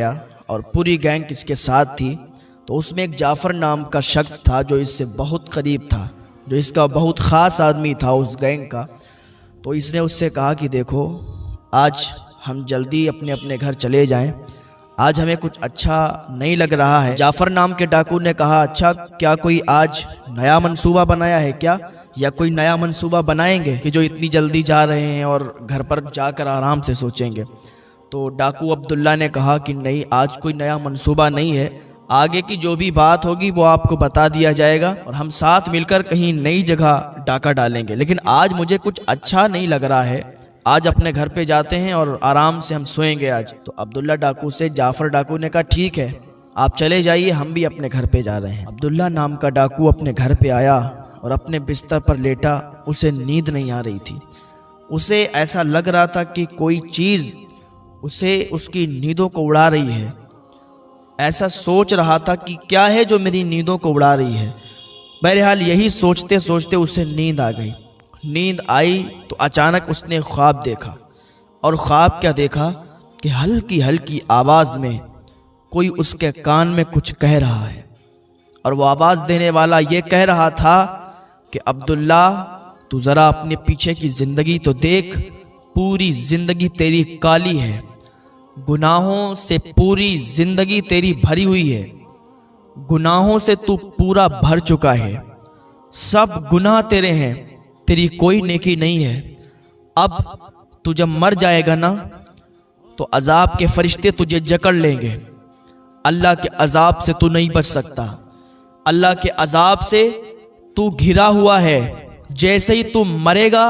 गया और पूरी गैंग इसके साथ थी। तो उसमें एक जाफ़र नाम का शख्स था जो इससे बहुत करीब था, जो इसका बहुत ख़ास आदमी था उस गैंग का। तो इसने उससे कहा कि देखो, आज हम जल्दी अपने अपने घर चले जाएं, आज हमें कुछ अच्छा नहीं लग रहा है। जाफ़र नाम के डाकू ने कहा, अच्छा क्या कोई आज नया मंसूबा बनाया है क्या, या कोई नया मंसूबा बनाएंगे कि जो इतनी जल्दी जा रहे हैं और घर पर जाकर आराम से सोचेंगे। तो डाकू अब्दुल्ला ने कहा कि नहीं, आज कोई नया मंसूबा नहीं है, आगे की जो भी बात होगी वो आपको बता दिया जाएगा और हम साथ मिलकर कहीं नई जगह डाका डालेंगे, लेकिन आज मुझे कुछ अच्छा नहीं लग रहा है, आज अपने घर पे जाते हैं और आराम से हम सोएंगे आज। तो अब्दुल्ला डाकू से जाफ़र डाकू ने कहा ठीक है, आप चले जाइए, हम भी अपने घर पे जा रहे हैं। अब्दुल्ला नाम का डाकू अपने घर पे आया और अपने बिस्तर पर लेटा। उसे नींद नहीं आ रही थी, उसे ऐसा लग रहा था कि कोई चीज़ उसे उसकी नींदों को उड़ा रही है। ऐसा सोच रहा था कि क्या है जो मेरी नींदों को उड़ा रही है। बहरहाल यही सोचते सोचते उसे नींद आ गई। नींद आई तो अचानक उसने ख्वाब देखा, और ख्वाब क्या देखा कि हल्की हल्की आवाज़ में कोई उसके कान में कुछ कह रहा है, और वो आवाज़ देने वाला ये कह रहा था कि अब्दुल्ला, तू ज़रा अपने पीछे की ज़िंदगी तो देख, पूरी ज़िंदगी तेरी काली है, गुनाहों से पूरी ज़िंदगी तेरी भरी हुई है, गुनाहों से तू पूरा भर चुका है, सब गुनाह तेरे हैं, तेरी कोई नेकी नहीं है। अब तू जब मर जाएगा ना तो अजाब के फरिश्ते तुझे जकड़ लेंगे, अल्लाह के अजाब से तू नहीं बच सकता, अल्लाह के अजाब से तू घिरा हुआ है। जैसे ही तू मरेगा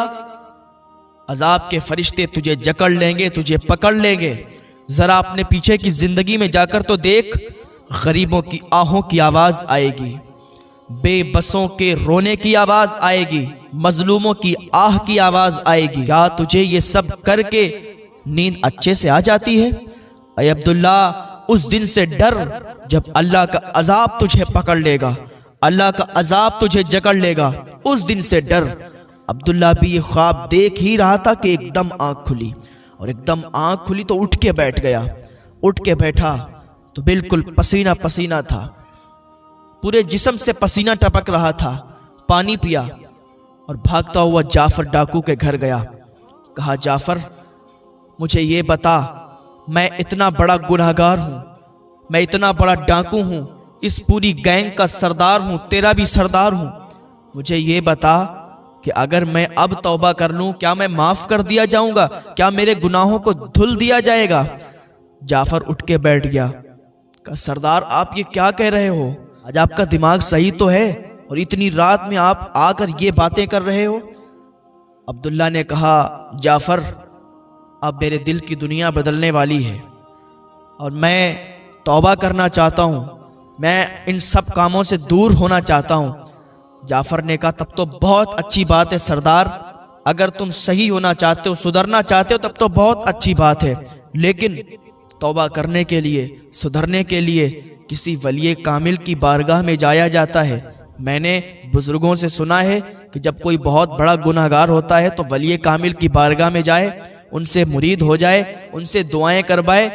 अजाब के फरिश्ते तुझे जकड़ लेंगे, तुझे पकड़ लेंगे। ज़रा अपने पीछे की ज़िंदगी में जाकर तो देख, गरीबों की आहों की आवाज़ आएगी, बेबसों के रोने की आवाज़ आएगी, मजलूमों की आह की आवाज़ आएगी। क्या तुझे ये सब करके नींद अच्छे से आ जाती है? अय अब्दुल्ला, उस दिन से डर जब अल्लाह का अजाब तुझे पकड़ लेगा, अल्लाह का अजाब तुझे जकड़ लेगा, उस दिन से डर। अब्दुल्ला भी ये ख्वाब देख ही रहा था कि एकदम आँख खुली, और एकदम आँख खुली तो उठ के बैठ गया। उठ के बैठा तो बिल्कुल पसीना पसीना था, पूरे जिस्म से पसीना टपक रहा था। पानी पिया और भागता हुआ जाफ़र डाकू के घर गया। कहा, जाफ़र, मुझे ये बता, मैं इतना बड़ा गुनहगार हूँ, मैं इतना बड़ा डाकू हूँ, इस पूरी गैंग का सरदार हूँ, तेरा भी सरदार हूँ, मुझे ये बता कि अगर मैं अब तौबा कर लूँ, क्या मैं माफ़ कर दिया जाऊँगा? क्या मेरे गुनाहों को धुल दिया जाएगा? जाफ़र उठ के बैठ गया। कहा, सरदार, आप ये क्या कह रहे हो? आज आपका दिमाग सही तो है, और इतनी रात में आप आकर ये बातें कर रहे हो? अब्दुल्ला ने कहा, जाफ़र, अब मेरे दिल की दुनिया बदलने वाली है और मैं तौबा करना चाहता हूँ, मैं इन सब कामों से दूर होना चाहता हूँ। जाफ़र ने कहा, तब तो बहुत अच्छी बात है सरदार, अगर तुम सही होना चाहते हो, सुधरना चाहते हो, तब तो बहुत अच्छी बात है, लेकिन तौबा करने के लिए, सुधरने के लिए किसी वली कामिल की बारगाह में जाया जाता है। मैंने बुज़ुर्गों से सुना है कि जब कोई बहुत बड़ा गुनहगार होता है तो वली कामिल की बारगाह में जाए, उनसे मुरीद हो जाए, उनसे दुआएं करवाए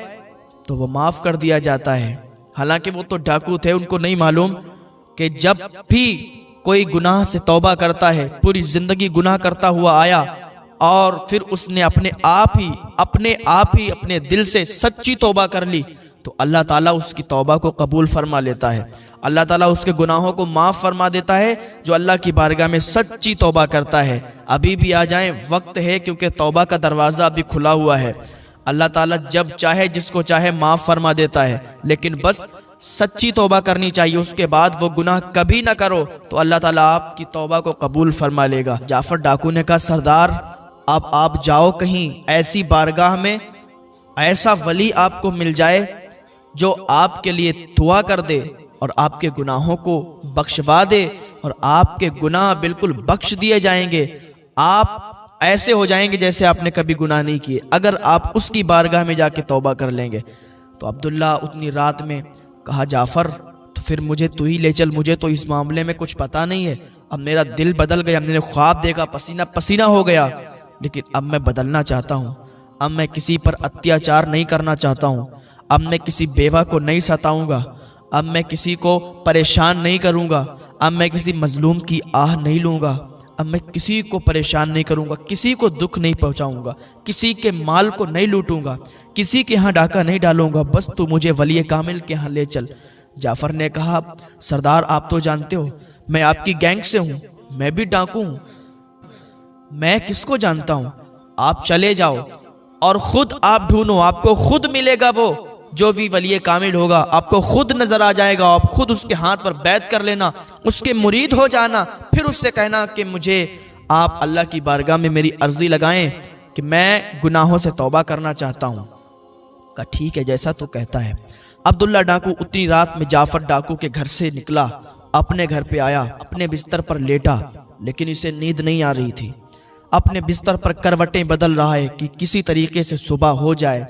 तो वो माफ़ कर दिया जाता है। हालांकि वो तो डाकू थे, उनको नहीं मालूम कि जब भी कोई गुनाह से तौबा करता है, पूरी ज़िंदगी गुनाह करता हुआ आया और फिर उसने अपने आप ही अपने दिल से सच्ची तौबा कर ली, तो अल्लाह ताला उसकी तौबा को कबूल फरमा लेता है। अल्लाह ताला उसके गुनाहों को माफ़ फरमा देता है जो अल्लाह की बारगाह में सच्ची तौबा करता है। अभी भी आ जाएं, वक्त है, क्योंकि तौबा का दरवाज़ा अभी खुला हुआ है। अल्लाह ताला जब चाहे जिसको चाहे माफ़ फरमा देता है, लेकिन बस सच्ची तौबा करनी चाहिए। उसके बाद वो गुनाह कभी ना करो तो अल्लाह ताला आपकी तौबा को कबूल फरमा लेगा। जाफ़र डाकू ने कहा, सरदार, अब आप जाओ कहीं ऐसी बारगाह में, ऐसा वली आपको मिल जाए जो आपके लिए दुआ कर दे और आपके गुनाहों को बख्शवा दे, और आपके गुनाह बिल्कुल बख्श दिए जाएंगे। आप ऐसे हो जाएंगे जैसे आपने कभी गुनाह नहीं किए, अगर आप उसकी बारगाह में जाके तौबा कर लेंगे। तो अब्दुल्ला उतनी रात में कहा, जाफ़र, तो फिर मुझे तू ही ले चल, मुझे तो इस मामले में कुछ पता नहीं है। अब मेरा दिल बदल गया, मैंने ख्वाब देखा, पसीना पसीना हो गया, लेकिन अब मैं बदलना चाहता हूँ। अब मैं किसी पर अत्याचार नहीं करना चाहता हूँ, अब मैं किसी बेवा को नहीं सताऊंगा, अब मैं किसी को परेशान नहीं करूंगा, अब मैं किसी मजलूम की आह नहीं लूँगा, अब मैं किसी को परेशान नहीं करूंगा, किसी को दुख नहीं पहुंचाऊंगा, किसी के माल को नहीं लूटूंगा, किसी के यहाँ डाका नहीं डालूंगा, बस तू मुझे वली कामिल के यहाँ ले चल। जाफ़र ने कहा, सरदार आप तो जानते हो मैं आपकी गैंग से हूँ, मैं भी डाकू हूँ, मैं किसको जानता हूँ, आप चले जाओ और ख़ुद आप ढूंढो, आपको खुद मिलेगा वो जो भी वली कामिल होगा, आपको खुद नज़र आ जाएगा, आप खुद उसके हाथ पर बैत कर लेना, उसके मुरीद हो जाना, फिर उससे कहना कि मुझे आप अल्लाह की बारगाह में मेरी अर्ज़ी लगाएं कि मैं गुनाहों से तौबा करना चाहता हूँ। कहा ठीक है, जैसा तो कहता है। अब्दुल्ला डाकू उतनी रात में जाफ़र डाकू के घर से निकला, अपने घर पे आया, अपने बिस्तर पर लेटा, लेकिन इसे नींद नहीं आ रही थी। अपने बिस्तर पर करवटें बदल रहा है कि किसी तरीके से सुबह हो जाए,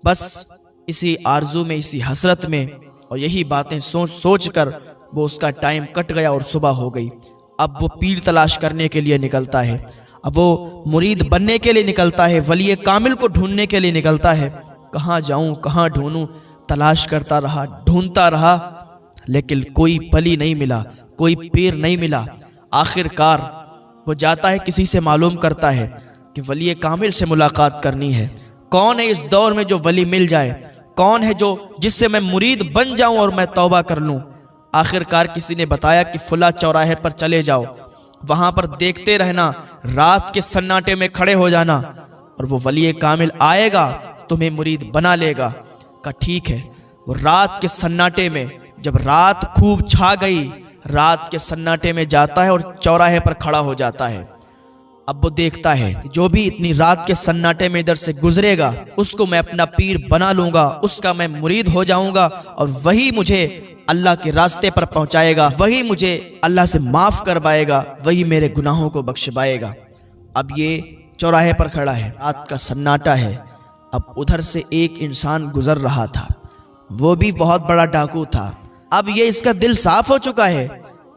बस इसी आरजू में, इसी हसरत में, और यही बातें सोच सोच कर वो उसका टाइम कट गया और सुबह हो गई। अब वो पीर तलाश करने के लिए निकलता है, अब वो मुरीद बनने के लिए निकलता है, वली कामिल को ढूंढने के लिए निकलता है। कहाँ जाऊँ, कहाँ ढूंढूँ, तलाश करता रहा, ढूंढता रहा, लेकिन कोई वली नहीं मिला, कोई पीर नहीं मिला। आखिरकार वो जाता है, किसी से मालूम करता है कि वली कामिल से मुलाकात करनी है। कौन है इस दौर में जो वली मिल जाए, कौन है जो जिससे मैं मुरीद बन जाऊं और मैं तौबा कर लूं। आखिरकार किसी ने बताया कि फुला चौराहे पर चले जाओ, वहां पर देखते रहना, रात के सन्नाटे में खड़े हो जाना और वो वली कामिल आएगा, तुम्हें मुरीद बना लेगा। का ठीक है। वो रात के सन्नाटे में, जब रात खूब छा गई, रात के सन्नाटे में जाता है और चौराहे पर खड़ा हो जाता है। अब वो देखता है कि जो भी इतनी रात के सन्नाटे में इधर से गुजरेगा उसको मैं अपना पीर बना लूंगा, उसका मैं मुरीद हो जाऊंगा और वही मुझे अल्लाह के रास्ते पर पहुंचाएगा, वही मुझे अल्लाह से माफ़ करवाएगा, वही मेरे गुनाहों को बख्शवाएगा। अब ये चौराहे पर खड़ा है, रात का सन्नाटा है। अब उधर से एक इंसान गुजर रहा था, वो भी बहुत बड़ा डाकू था। अब ये इसका दिल साफ हो चुका है,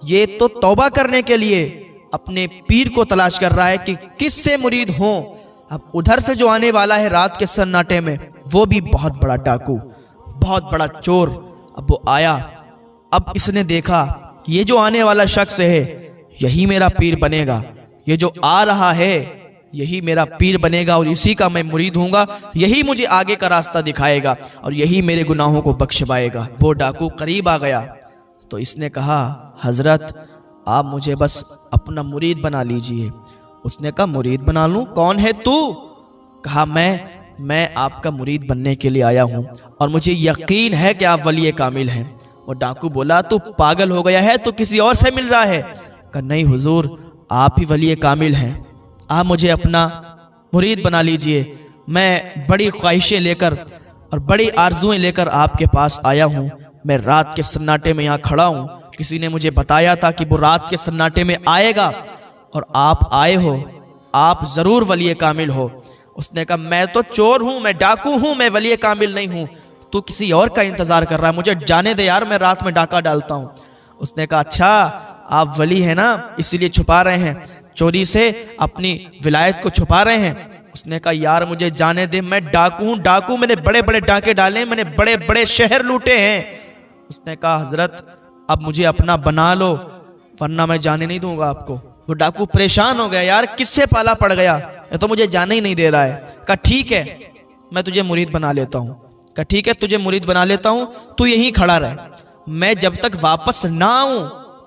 ये तो तौबा करने के लिए अपने पीर को तलाश कर रहा है कि किससे मुरीद हों। अब उधर से जो आने वाला है रात के सन्नाटे में, वो भी बहुत बड़ा डाकू, बहुत बड़ा चोर। अब वो आया, अब इसने देखा कि ये जो आने वाला शख्स है यही मेरा पीर बनेगा, ये जो आ रहा है यही मेरा पीर बनेगा और इसी का मैं मुरीद हूँगा, यही मुझे आगे का रास्ता दिखाएगा और यही मेरे गुनाहों को बख्शवाएगा। वो डाकू करीब आ गया तो इसने कहा, हजरत आप मुझे बस अपना मुरीद बना लीजिए। उसने कहा, मुरीद बना लूं? कौन है तू? कहा, मैं आपका मुरीद बनने के लिए आया हूं और मुझे यकीन है कि आप वली कामिल हैं। वो डाकू बोला, तू पागल हो गया है, तो किसी और से मिल रहा है? कहा, नहीं हुजूर, आप ही वली कामिल हैं, आप मुझे अपना मुरीद बना लीजिए। मैं बड़ी ख्वाहिशें लेकर और बड़ी आरजुएं लेकर आपके पास आया हूँ। मैं रात के सन्नाटे में यहाँ खड़ा हूँ, किसी ने मुझे बताया था कि वो रात के सन्नाटे में आएगा और आप आए हो, आप ज़रूर वली कामिल हो। उसने कहा, मैं तो चोर हूँ, मैं डाकू हूँ, मैं वली कामिल नहीं हूँ, तू किसी और का इंतज़ार कर रहा है, मुझे जाने दे यार, मैं रात में डाका डालता हूँ। उसने कहा, अच्छा आप वली हैं ना, इसीलिए छुपा रहे हैं, चोरी से अपनी विलायत को छुपा रहे हैं। उसने कहा, यार मुझे जाने दे, मैं डाकू हूँ, डाकू, मैंने बड़े बड़े डाके डाले, मैंने बड़े बड़े शहर लूटे हैं। उसने कहा, हजरत अब मुझे अपना बना लो वरना मैं जाने नहीं दूंगा आपको। वो डाकू परेशान हो गया, यार किससे पाला पड़ गया, ये तो मुझे जाने ही नहीं दे रहा है। कहा, ठीक है मैं तुझे मुरीद बना लेता हूँ। कहा, ठीक है तुझे मुरीद बना लेता हूँ, तू यहीं खड़ा रह, मैं जब तक वापस ना आऊँ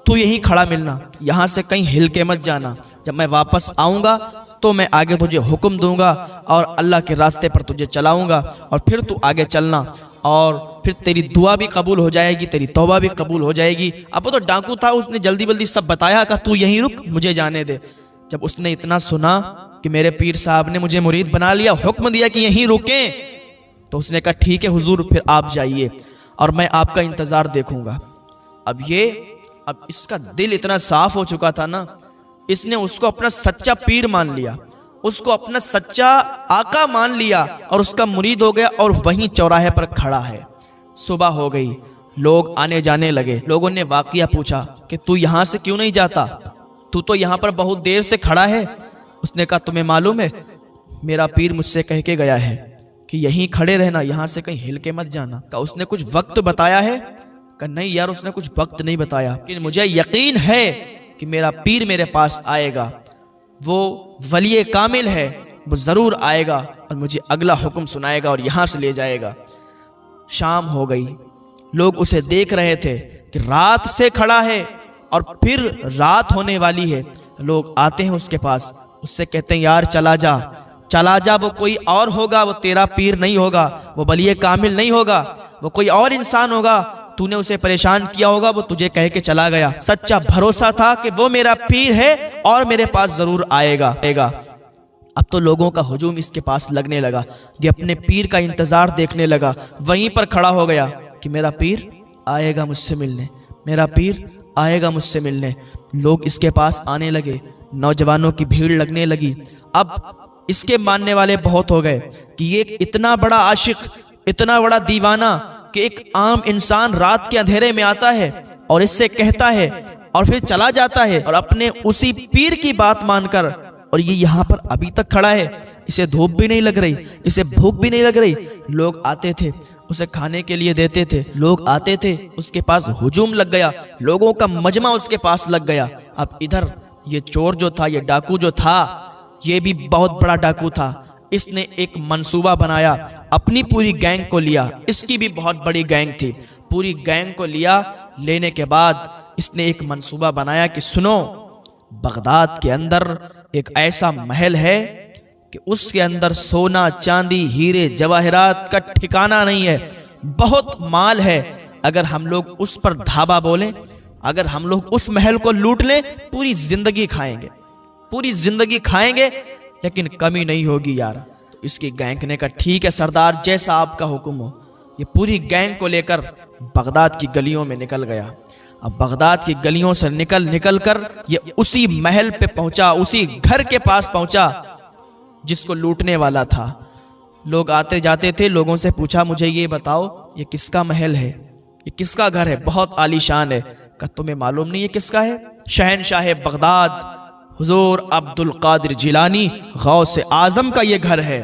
तू यहीं खड़ा मिलना, यहाँ से कहीं हिल के मत जाना। जब मैं वापस आऊँगा तो मैं आगे तुझे हुक्म दूंगा और अल्लाह के रास्ते पर तुझे चलाऊँगा और फिर तू आगे चलना और फिर तेरी दुआ भी कबूल हो जाएगी, तेरी तौबा भी कबूल हो जाएगी। अब वो तो डाकू था, उसने जल्दी जल्दी सब बताया, कहा तू यहीं रुक, मुझे जाने दे। जब उसने इतना सुना कि मेरे पीर साहब ने मुझे मुरीद बना लिया, हुक्म दिया कि यहीं रुकें, तो उसने कहा, ठीक है हुजूर, फिर आप जाइए और मैं आपका इंतज़ार देखूंगा। अब इसका दिल इतना साफ हो चुका था ना, इसने उसको अपना सच्चा पीर मान लिया, उसको अपना सच्चा आका मान लिया और उसका मुरीद हो गया और वहीं चौराहे पर खड़ा है। सुबह हो गई, लोग आने जाने लगे। लोगों ने वाक़िया पूछा कि तू यहाँ से क्यों नहीं जाता, तू तो यहाँ पर बहुत देर से खड़ा है। उसने कहा, तुम्हें मालूम है मेरा पीर मुझसे कह के गया है कि यहीं खड़े रहना, यहाँ से कहीं हिल के मत जाना। कहा उसने कुछ वक्त बताया है? कहा नहीं यार, उसने कुछ वक्त नहीं बताया, लेकिन मुझे यकीन है कि मेरा पीर मेरे पास आएगा, वो वली कामिल है, वो ज़रूर आएगा और मुझे अगला हुक्म सुनाएगा और यहाँ से ले जाएगा। शाम हो गई, लोग उसे देख रहे थे कि रात से खड़ा है और फिर रात होने वाली है। लोग आते हैं उसके पास, उससे कहते हैं यार चला जा, चला जा, वो कोई और होगा, वो तेरा पीर नहीं होगा, वो वली कामिल नहीं होगा, वो कोई और इंसान होगा, तूने उसे परेशान किया होगा, वो तुझे कह के चला गया। सच्चा भरोसा था कि वो मेरा पीर है और मेरे पास जरूर आएगा। अब तो लोगों का हुजूम इसके पास लगने लगा, ये अपने पीर का इंतजार देखने लगा, वहीं पर खड़ा हो गया कि मेरा पीर आएगा मुझसे मिलने, मेरा पीर आएगा मुझसे मिलने। लोग इसके पास आने लगे, नौजवानों की भीड़ लगने लगी। अब इसके मानने वाले बहुत हो गए कि ये इतना बड़ा आशिक, इतना बड़ा दीवाना कि एक आम इंसान रात के अंधेरे में आता है और इससे कहता है और फिर चला जाता है और अपने उसी पीर की बात मानकर, और ये यहाँ पर अभी तक खड़ा है, इसे धूप भी नहीं लग रही, इसे भूख भी नहीं लग रही। लोग आते थे उसे खाने के लिए देते थे, लोग आते थे उसके पास हुजूम लग गया, लोगों का मजमा उसके पास लग गया। अब इधर ये चोर जो था, ये डाकू जो था, ये भी बहुत बड़ा डाकू था। इसने एक मंसूबा बनाया, अपनी पूरी गैंग को लिया, इसकी भी बहुत बड़ी गैंग थी, पूरी गैंग को लिया। लेने के बाद इसने एक मंसूबा बनाया कि सुनो, बगदाद के अंदर एक ऐसा महल है कि उसके अंदर सोना चांदी हीरे जवाहरात का ठिकाना नहीं है, बहुत माल है। अगर हम लोग उस पर धावा बोलें, अगर हम लोग उस महल को लूट लें, पूरी जिंदगी खाएंगे, पूरी जिंदगी खाएंगे, लेकिन कमी नहीं होगी यार। तो इसकी गैंग ने कहा ठीक है सरदार, जैसा आपका हुक्म हो। ये पूरी गैंग को लेकर बगदाद की गलियों में निकल गया। अब बगदाद की गलियों से निकल कर ये उसी महल पे पहुंचा, उसी घर के पास पहुंचा जिसको लूटने वाला था। लोग आते जाते थे, लोगों से पूछा मुझे ये बताओ ये किसका महल है, ये किसका घर है, बहुत आलीशान है। कहा तुम्हें मालूम नहीं है किसका है? शहनशाह बगदाद हुजूर अब्दुल कादिर जिलानी गौस आजम का ये घर है।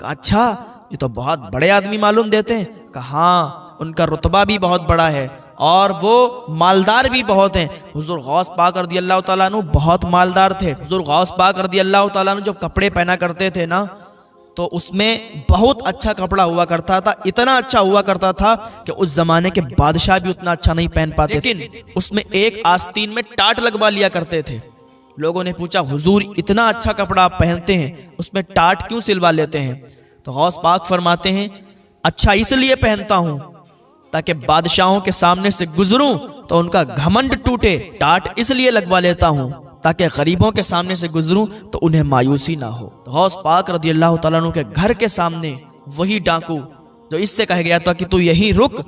कहा अच्छा, ये तो बहुत बड़े आदमी मालूम देते हैं। कहा हाँ, उनका रुतबा भी बहुत बड़ा है और वो मालदार भी बहुत हैं। हुजूर गौस पाक रज़ियल्लाहु ताला अन्हु बहुत मालदार थे। हुजूर गौस पाक रज़ियल्लाहु ताला अन्हु जब कपड़े पहना करते थे ना, तो उसमें बहुत अच्छा कपड़ा हुआ करता था, इतना अच्छा हुआ करता था कि उस जमाने के बादशाह भी उतना अच्छा नहीं पहन पाते, लेकिन उसमें एक आस्तीन में टाट लगवा लिया करते थे। लोगों ने पूछा हुजूर इतना अच्छा कपड़ा आप पहनते हैं, उसमें टाट क्यों सिलवा लेते हैं? तो गौस पाक फरमाते हैं अच्छा इसलिए पहनता हूं ताकि बादशाहों के सामने से गुजरूं तो उनका घमंड टूटे। टाट इसलिए लगवा लेता हूं ताकि गरीबों के सामने से गुजरूं तो उन्हें मायूसी ना हो। तो गौस पाक रज़ियल्लाहु ताला अन्हु के घर के सामने वही डाकू जो इससे कहा गया था कि तू यहीं रुक,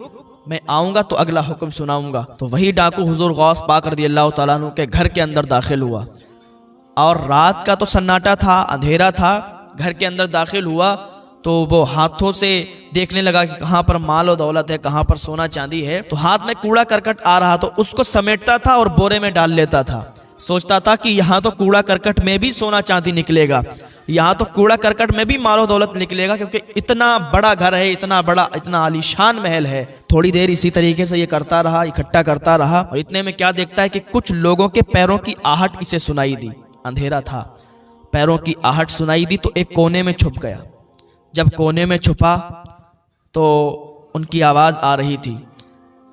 मैं आऊंगा तो अगला हुक्म सुनाऊंगा, तो वही डाकू हुजूर गौस पाक रज़ियल्लाहु ताला अन्हु के घर के अंदर दाखिल हुआ। और रात का तो सन्नाटा था, अंधेरा था। घर के अंदर दाखिल हुआ तो वो हाथों से देखने लगा कि कहाँ पर माल और दौलत है, कहाँ पर सोना चांदी है। तो हाथ में कूड़ा करकट आ रहा तो उसको समेटता था और बोरे में डाल लेता था। सोचता था कि यहाँ तो कूड़ा करकट में भी सोना चांदी निकलेगा, यहाँ तो कूड़ा करकट में भी माल और दौलत निकलेगा, क्योंकि इतना बड़ा घर है, इतना बड़ा, इतना आलीशान महल है। थोड़ी देर इसी तरीके से ये करता रहा, इकट्ठा करता रहा, और इतने में क्या देखता है कि कुछ लोगों के पैरों की आहट इसे सुनाई दी। अंधेरा था, पैरों की आहट सुनाई दी तो एक कोने में छुप गया। जब कोने में छुपा तो उनकी आवाज़ आ रही थी।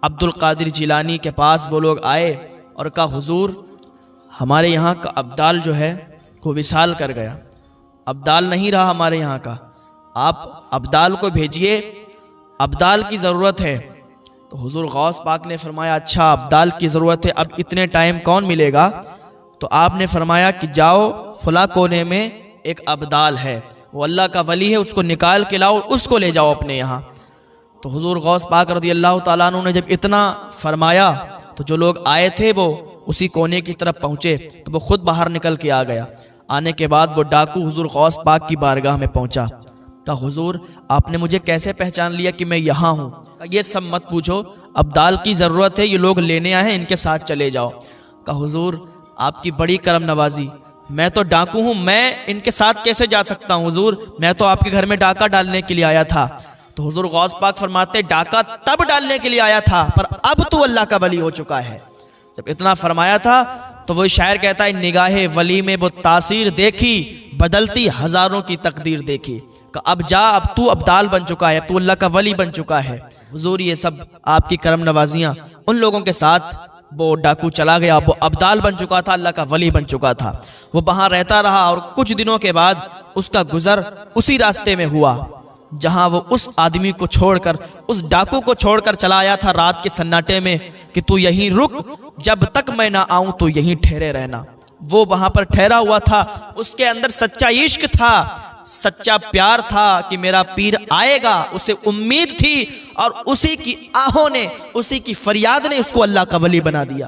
अब्दुल कादिर जिलानी के पास वो लोग आए और कहा हुजूर हमारे यहाँ का अब्दाल जो है वो विसाल कर गया, अब्दाल नहीं रहा हमारे यहाँ का, आप अब्दाल को भेजिए, अब्दाल की ज़रूरत है। तो हुजूर गौस पाक ने फरमाया अच्छा अब्दाल की ज़रूरत है, अब इतने टाइम कौन मिलेगा? तो आपने फरमाया कि जाओ फला कोने में एक अब्दाल है, वो अल्लाह का वली है, उसको निकाल के लाओ, उसको ले जाओ अपने यहाँ। तो हुजूर गौस पाक रज़ियल्लाहु ताला अन्हु ने जब इतना फरमाया तो जो लोग आए थे वो उसी कोने की तरफ पहुँचे, तो वो खुद बाहर निकल के आ गया। आने के बाद वो डाकू हुजूर गौस पाक की बारगाह में पहुँचा। कहा हुजूर आपने मुझे कैसे पहचान लिया कि मैं यहाँ हूँ? कहा ये सब मत पूछो, अब्दाल की ज़रूरत है, ये लोग लेने आए हैं, इनके साथ चले जाओ। कहा हुजूर आपकी बड़ी करम नवाजी, मैं तो डाकू हूँ, मैं इनके साथ कैसे जा सकता हूँ हुजूर, मैं तो आपके घर में डाका डालने के लिए आया था। तो हुजूर गौस पाक फरमाते, डाका तब डालने के लिए आया था, पर अब तो अल्लाह का वली हो चुका है। जब इतना फरमाया था तो वो शायर कहता है, निगाहे वली में वो तासीर देखी, बदलती हजारों की तकदीर देखी। अब जा, अब तू अब्दाल बन चुका है, अब तू अल्लाह का वली बन चुका है। हुजूर ये सब आपकी करम नवाजियाँ उन लोगों के साथ वो डाकू चला गया, वो अब्दाल बन चुका था, अल्लाह का वली बन चुका था। वो वहाँ रहता रहा और कुछ दिनों के बाद उसका गुजर उसी रास्ते में हुआ जहाँ वो उस आदमी को छोड़कर, उस डाकू को छोड़कर चला आया था रात के सन्नाटे में कि तू यहीं रुक, जब तक मैं ना आऊँ तो यहीं ठहरे रहना। वो वहाँ पर ठहरा हुआ था, उसके अंदर सच्चा इश्क था, सच्चा प्यार था कि मेरा पीर आएगा, उसे उम्मीद थी और उसी की आहों ने, उसी की फरियाद ने उसको अल्लाह का वली बना दिया।